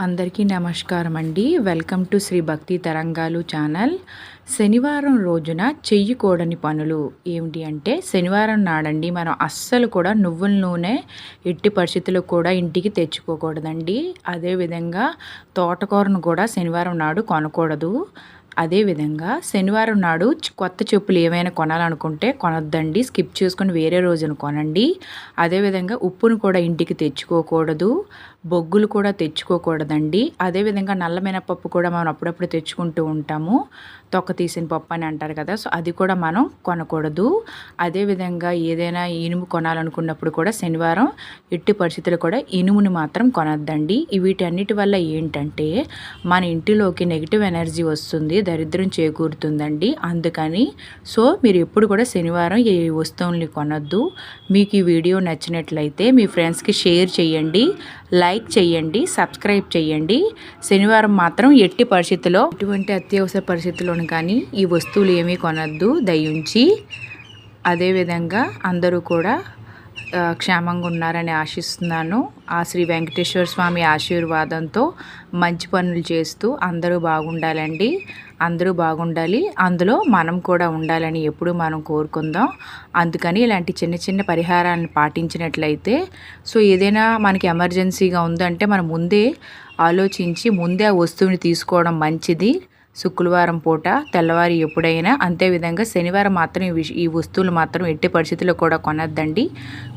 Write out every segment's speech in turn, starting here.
అందరికీ నమస్కారం అండి. వెల్కమ్ టు శ్రీ భక్తి తరంగాలు ఛానల్. శనివారం రోజున చెయ్యకూడని పనులు ఏమిటి అంటే, శనివారం నాడండి మనం అస్సలు కూడా నువ్వుల నూనె ఎట్టి పరిస్థితుల్లో కూడా ఇంటికి తెచ్చుకోకూడదండి. అదేవిధంగా తోటకూరను కూడా శనివారం నాడు కొనకూడదు. అదేవిధంగా శనివారం నాడు కొత్త చెప్పులు ఏమైనా కొనాలనుకుంటే కొనొద్దండి, స్కిప్ చేసుకొని వేరే రోజున కొనండి. అదేవిధంగా ఉప్పును కూడా ఇంటికి తెచ్చుకోకూడదు, బొగ్గులు కూడా తెచ్చుకోకూడదండి. అదేవిధంగా నల్ల మినపప్పు కూడా మనం అప్పుడప్పుడు తెచ్చుకుంటూ ఉంటాము, తొక్క తీసిన పప్పు అని అంటారు కదా, సో అది కూడా మనం కొనకూడదు. అదేవిధంగా ఏదైనా ఇనుము కొనాలనుకున్నప్పుడు కూడా శనివారం ఎట్టి పరిస్థితులు కూడా ఇనుముని మాత్రం కొనొద్దండి. వీటన్నిటి వల్ల ఏంటంటే మన ఇంటిలోకి నెగిటివ్ ఎనర్జీ వస్తుంది, దరిద్రం చేకూరుతుందండి. అందుకని సో మీరు ఎప్పుడు కూడా శనివారం ఏ వస్తువుల్ని కొనొద్దు. మీకు ఈ వీడియో నచ్చినట్లయితే మీ ఫ్రెండ్స్కి షేర్ చేయండి, లైక్ చేయండి, సబ్స్క్రైబ్ చేయండి. శనివారం మాత్రం ఎట్టి పరిస్థితుల్లో ఎటువంటి అత్యవసర పరిస్థితుల్లోనూ కానీ ఈ వస్తువులు ఏమీ కొనొద్దు దయించి. అదేవిధంగా అందరూ కూడా క్షేమంగా ఉన్నారని ఆశిస్తున్నాను. ఆ శ్రీ వెంకటేశ్వర స్వామి ఆశీర్వాదంతో మంచి పనులు చేస్తూ అందరూ బాగుండాలండి. అందరూ బాగుండాలి, అందులో మనం కూడా ఉండాలని ఎప్పుడూ మనం కోరుకుందాం. అందుకని ఇలాంటి చిన్న చిన్న పరిహారాలను పాటించినట్లయితే సో ఏదైనా మనకి ఎమర్జెన్సీగా ఉందంటే మనం ముందే ఆలోచించి ముందే ఆ వస్తువుని తీసుకోవడం మంచిది. శుక్రవారం పూట తెల్లవారి ఎప్పుడైనా, అంతేవిధంగా శనివారం మాత్రం ఈ వస్తువులు మాత్రం ఎట్టి పరిస్థితుల్లో కూడా కొనొద్దండి.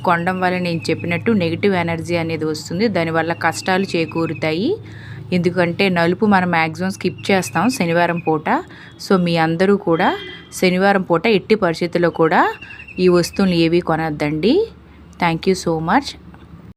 కొనడం వల్ల నేను చెప్పినట్టు నెగిటివ్ ఎనర్జీ అనేది వస్తుంది, దానివల్ల కష్టాలు చేకూరుతాయి. ఎందుకంటే నలుపు మనం మ్యాక్సిమం స్కిప్ చేస్తాం శనివారం పూట. సో మీ అందరూ కూడా శనివారం పూట ఎట్టి పరిస్థితుల్లో కూడా ఈ వస్తువులు ఏవి కొనొద్దండి. Thank you so much.